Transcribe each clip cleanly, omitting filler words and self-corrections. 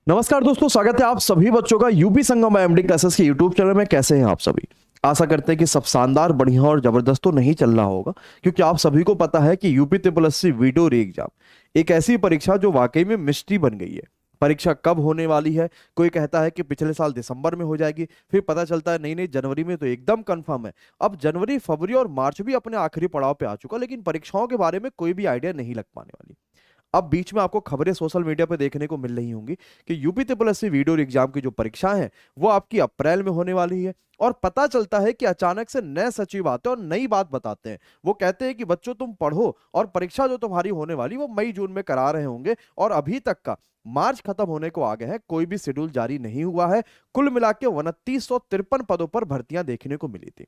नमस्कार दोस्तों, स्वागत है आप सभी बच्चों का यूपी संगम एमडी क्लासेस के यूट्यूब चैनल में। कैसे हैं आप सभी? आशा करते हैं कि सब शानदार, बढ़िया और जबरदस्त तो नहीं चल रहा होगा, क्योंकि आप सभी को पता है कि यूपी ट्रिपल एससी वीडियो री एग्जाम एक ऐसी परीक्षा जो वाकई में मिस्ट्री बन गई है। परीक्षा कब होने वाली है? कोई कहता है कि पिछले साल दिसंबर में हो जाएगी, फिर पता चलता है नहीं नहीं जनवरी में तो एकदम कंफर्म है। अब जनवरी, फरवरी और मार्च भी अपने आखिरी पड़ाव पे आ चुका, लेकिन परीक्षाओं के बारे में कोई भी आइडिया नहीं लग पाने वाली। अब बीच में आपको खबरें सोशल मीडिया पर देखने को मिल रही होंगी कि UP triple SC video exam की जो परीक्षाएं हैं वो आपकी अप्रैल में होने वाली है। और पता चलता है कि अचानक से नए सचिव आते हैं और नई बात बताते हैं। वो कहते हैं कि बच्चों तुम पढ़ो, और परीक्षा जो तुम्हारी होने वाली वो मई जून में करा रहे होंगे। और अभी तक का मार्च खत्म होने को आ गए हैं, कोई भी शेड्यूल जारी नहीं हुआ है। कुल मिला के 2953 पदों पर भर्तियां देखने को मिली थी।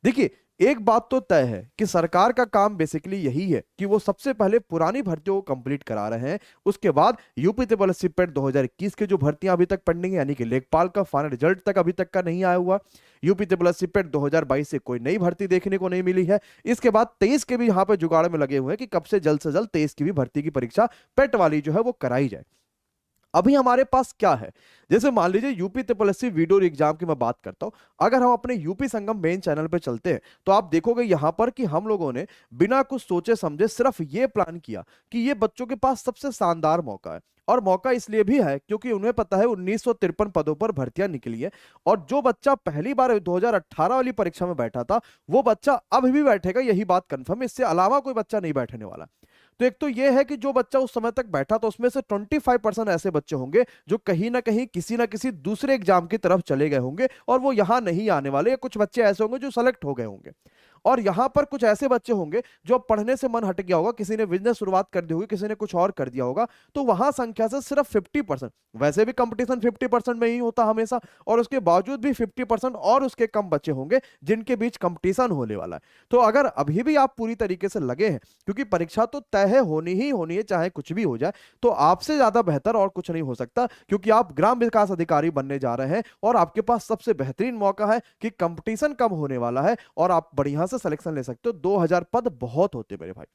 देखिए, एक बात तो तय है कि सरकार का काम बेसिकली यही है कि वो सबसे पहले पुरानी भर्तियों को कंप्लीट करा रहे हैं। उसके बाद यूपी ट्रिपल एससी पेट 2021 के जो भर्तियां अभी तक पेंडिंग है, यानी कि लेखपाल का फाइनल रिजल्ट तक अभी तक का नहीं आया हुआ। यूपी ट्रिपल एससी पेट 2022 से कोई नई भर्ती देखने को नहीं मिली है। इसके बाद 23 के भी यहाँ पे जुगाड़ में लगे हुए हैं कि कब से जल्द 23 की भी भर्ती की परीक्षा पेट वाली जो है वो कराई जाए। अभी हमारे पास क्या है, जैसे मान लीजिए UP triple SC video exam की मैं बात करता हूं। अगर हम अपने यूपी संगम मेन चैनल पे चलते हैं तो आप देखोगे यहां पर कि हम लोगों ने बिना कुछ सोचे समझे सिर्फ ये प्लान किया कि ये बच्चों के पास सबसे शानदार मौका है। और मौका इसलिए भी है क्योंकि उन्हें पता है 1953 पदों पर भर्तियां निकली है। और जो बच्चा पहली बार 2018 वाली परीक्षा में बैठा था वो बच्चा अब भी बैठेगा, यही बात कंफर्म है। इससे अलावा कोई बच्चा नहीं बैठने वाला। तो एक तो यह है कि जो बच्चा उस समय तक बैठा तो उसमें से 25% ऐसे बच्चे होंगे जो कहीं ना कहीं किसी ना किसी दूसरे एग्जाम की तरफ चले गए होंगे और वो यहां नहीं आने वाले, या कुछ बच्चे ऐसे होंगे जो सेलेक्ट हो गए होंगे। और यहां पर कुछ ऐसे बच्चे होंगे जो अब पढ़ने से मन हट गया होगा, किसी ने बिजनेस शुरुआत कर दी होगी, किसी ने कुछ और कर दिया होगा। तो वहां संख्या से सिर्फ 50%, वैसे भी कंपटीशन 50% में ही होता हमेशा, और उसके बावजूद भी 50% और उसके कम बच्चे होंगे जिनके बीच कंपटीशन होने वाला है। तो अगर अभी भी आप पूरी तरीके से लगे हैं, क्योंकि परीक्षा तो तय है, होनी ही होनी है चाहे कुछ भी हो जाए, तो आपसे ज्यादा बेहतर और कुछ नहीं हो सकता, क्योंकि आप ग्राम विकास अधिकारी बनने जा रहे हैं और आपके पास सबसे बेहतरीन मौका है कि कंपटीशन कम होने वाला है और आप बढ़िया से सिलेक्शन ले सकते हो। 2000 पद बहुत होते मेरे भाई।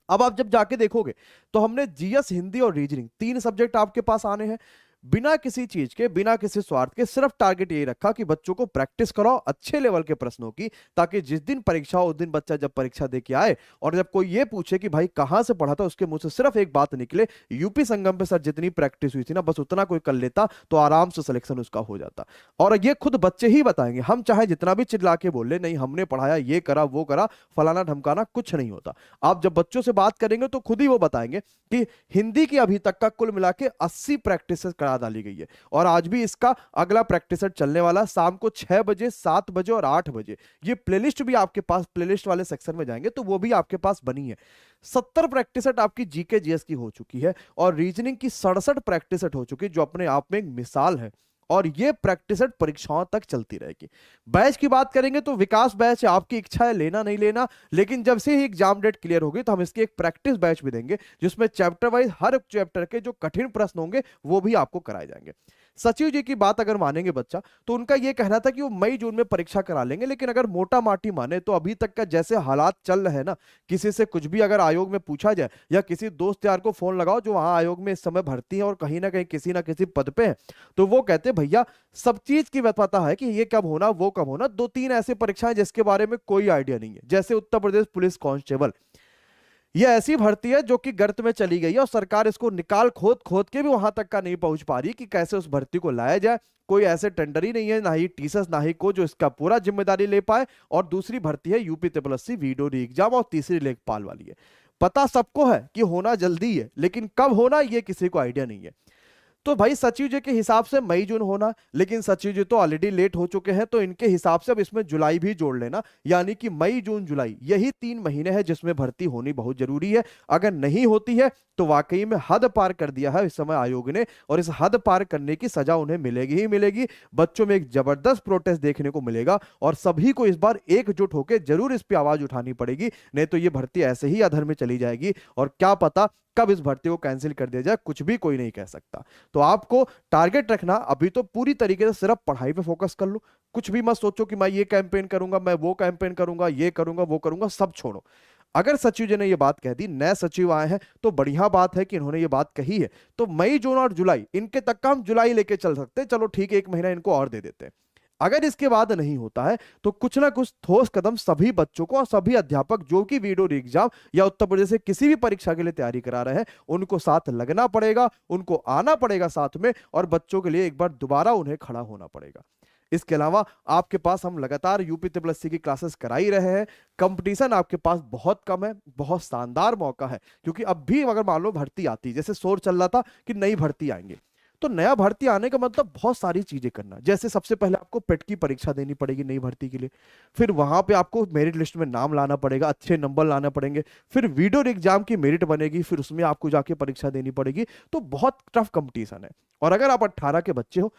अब आप जब जाके देखोगे तो हमने जीएस, हिंदी और रीजनिंग, तीन सब्जेक्ट आपके पास आने हैं। बिना किसी चीज के, बिना किसी स्वार्थ के, सिर्फ टारगेट यही रखा कि बच्चों को प्रैक्टिस कराओ अच्छे लेवल के प्रश्नों की, ताकि जिस दिन परीक्षा हो उस दिन बच्चा जब परीक्षा दे के आए और जब कोई ये पूछे कि भाई कहां से पढ़ा था, उसके मुंह से सिर्फ एक बात निकले, यूपी संगम पे सर जितनी प्रैक्टिस हुई थी ना बस उतना कोई कर लेता तो आराम से सिलेक्शन उसका हो जाता। और ये खुद बच्चे ही बताएंगे, हम चाहे जितना भी चिल्ला के बोल ले नहीं हमने पढ़ाया, ये करा वो करा, फलाना ढमकाना, कुछ नहीं होता। आप जब बच्चों से बात करेंगे तो खुद ही वो बताएंगे कि हिंदी की अभी तक का कुल मिला के 80 प्रैक्टिस करा डाली गई है, और आज भी इसका अगला प्रैक्टिस सेट चलने वाला, शाम को 6 बजे, 7 बजे और 8 बजे। ये प्लेलिस्ट भी आपके पास, प्लेलिस्ट वाले सेक्शन में जाएंगे तो वो भी आपके पास बनी है। 70 प्रैक्टिस सेट आपकी जीके जीएस की हो चुकी है और रीजनिंग की 67 प्रैक्टिस सेट हो चुकी है, जो अपने आप में एक मिसाल है। और ये प्रैक्टिस सेट परीक्षाओं तक चलती रहेगी। बैच की बात करेंगे तो विकास बैच है, आपकी इच्छा है लेना नहीं लेना, लेकिन जब से ही एग्जाम डेट क्लियर होगी तो हम इसकी एक प्रैक्टिस बैच भी देंगे, जिसमें चैप्टर वाइज हर एक चैप्टर के जो कठिन प्रश्न होंगे वो भी आपको कराए जाएंगे। सचिव जी की बात अगर मानेंगे बच्चा, तो उनका यह कहना था कि वो मई जून में परीक्षा करा लेंगे, लेकिन अगर मोटा माटी माने तो अभी तक का जैसे हालात चल रहे हैं ना, किसी से कुछ भी अगर आयोग में पूछा जाए या किसी दोस्त यार को फोन लगाओ जो वहां आयोग में इस समय भर्ती है और कहीं ना कहीं किसी ना किसी पद पे है, तो वो कहते भैया सब चीज की पता है कि ये कब होना वो कब होना। दो तीन ऐसी परीक्षाएं जिसके बारे में कोई आइडिया नहीं है, जैसे उत्तर प्रदेश पुलिस कांस्टेबल, ये ऐसी भर्ती है जो कि गर्त में चली गई है और सरकार इसको निकाल खोद खोद के भी वहां तक का नहीं पहुंच पा रही कि कैसे उस भर्ती को लाया जाए। कोई ऐसे टेंडर ही नहीं है, ना ही टीचर्स ना ही को जो इसका पूरा जिम्मेदारी ले पाए। और दूसरी भर्ती है यूपी ट्रिपल एससी वीडियो री एग्जाम, और तीसरी लेखपाल वाली है। पता सबको है कि होना जल्दी है, लेकिन कब होना ये किसी को आइडिया नहीं है। तो भाई सचिव जी के हिसाब से मई जून होना, लेकिन सचिव जी तो ऑलरेडी लेट हो चुके हैं, तो इनके हिसाब से अब इसमें जुलाई भी जोड़ लेना, यानी कि मई जून जुलाई यही 3 महीने हैं जिसमें भर्ती होनी बहुत जरूरी है। अगर नहीं होती है तो वाकई में हद पार कर दिया है इस समय आयोग ने, और इस हद पार करने की सजा उन्हें मिलेगी ही मिलेगी। बच्चों में एक जबरदस्त प्रोटेस्ट देखने को मिलेगा और सभी को इस बार एकजुट होकर जरूर इस पर आवाज उठानी पड़ेगी, नहीं तो ये भर्ती ऐसे ही अधर में चली जाएगी और क्या पता कब इस भर्ती को कैंसिल कर दिया जाए, कुछ भी कोई नहीं कह सकता। तो आपको टारगेट रखना, अभी तो पूरी तरीके से सिर्फ पढ़ाई पे फोकस कर लो। कुछ भी मत सोचो कि मैं ये कैंपेन करूंगा, मैं वो कैंपेन करूंगा, ये करूंगा वो करूंगा, सब छोड़ो। अगर सचिव जी ने ये बात कह दी, नए सचिव आए हैं, तो बढ़िया बात है कि इन्होंने ये बात कही है, तो मई, जून और जुलाई, इनके तक का हम जुलाई लेके चल सकते हैं, चलो ठीक है, 1 महीना इनको और दे देते हैं। अगर इसके बाद नहीं होता है तो कुछ ना कुछ ठोस कदम सभी बच्चों को और सभी अध्यापक जो कि वीडियो एग्जाम या उत्तर प्रदेश से किसी भी परीक्षा के लिए तैयारी करा रहे हैं, उनको साथ लगना पड़ेगा, उनको आना पड़ेगा साथ में, और बच्चों के लिए एक बार दोबारा उन्हें खड़ा होना पड़ेगा। इसके अलावा आपके पास हम लगातार यूपी ट्रिपल एससी की क्लासेस करा ही रहे हैं। कंपटीशन आपके पास बहुत कम है, बहुत शानदार मौका है, क्योंकि अब भी अगर मान लो भर्ती आती, जैसे शोर चल रहा था कि नई भर्ती आएंगे, तो नया भर्ती आने का मतलब बहुत सारी चीजें करना। जैसे सबसे पहले आपको पेट की परीक्षा देनी पड़ेगी नई भर्ती के लिए, फिर वहां पे आपको मेरिट लिस्ट में नाम लाना पड़ेगा, अच्छे नंबर लाने पड़ेंगे, फिर वीडियो एग्जाम की मेरिट बनेगी, फिर उसमें आपको जाके परीक्षा देनी पड़ेगी। तो बहुत टफ कंपटीशन है। और अगर आप 18 के बच्चे हो,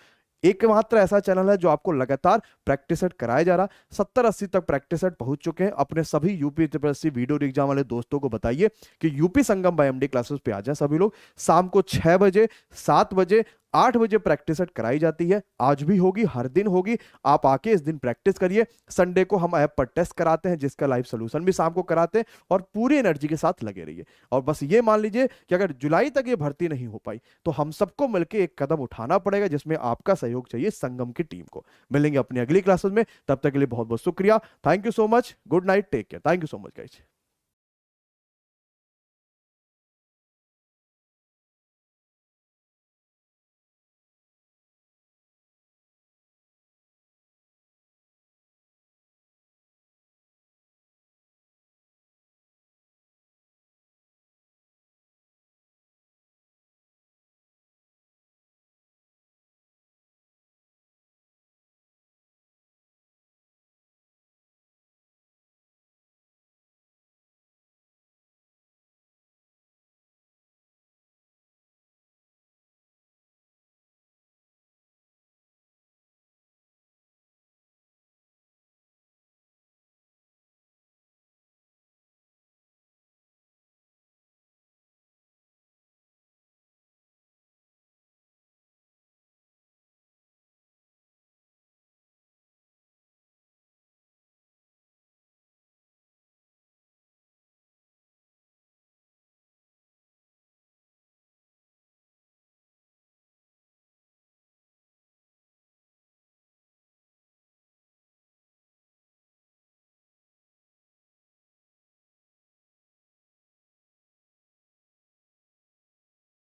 एकमात्र ऐसा चैनल है जो आपको लगातार प्रैक्टिस सेट कराया जा रहा, 70-80 तक प्रैक्टिस सेट पहुंच चुके हैं। अपने सभी UP triple SC video exam वाले दोस्तों को बताइए कि यूपी संगम बाय एमडी क्लासेस पे आ जाए सभी लोग। शाम को 6 बजे, 7 बजे, 8 बजे प्रैक्टिस सेट कराई जाती है, आज भी होगी, हर दिन होगी। आप आके इस दिन प्रैक्टिस करिए। संडे को हम ऐप पर टेस्ट कराते हैं, जिसका लाइव सोल्यूशन भी शाम को कराते हैं, और पूरी एनर्जी के साथ लगे रहिए। और बस ये मान लीजिए कि अगर जुलाई तक ये भर्ती नहीं हो पाई, तो हम सबको मिलकर एक कदम उठाना पड़ेगा, जिसमें आपका सहयोग चाहिए संगम की टीम को। मिलेंगे अपनी अगली क्लासेस में, तब तक के लिए बहुत बहुत शुक्रिया। Thank you so much, good night, take care, thank you so much guys.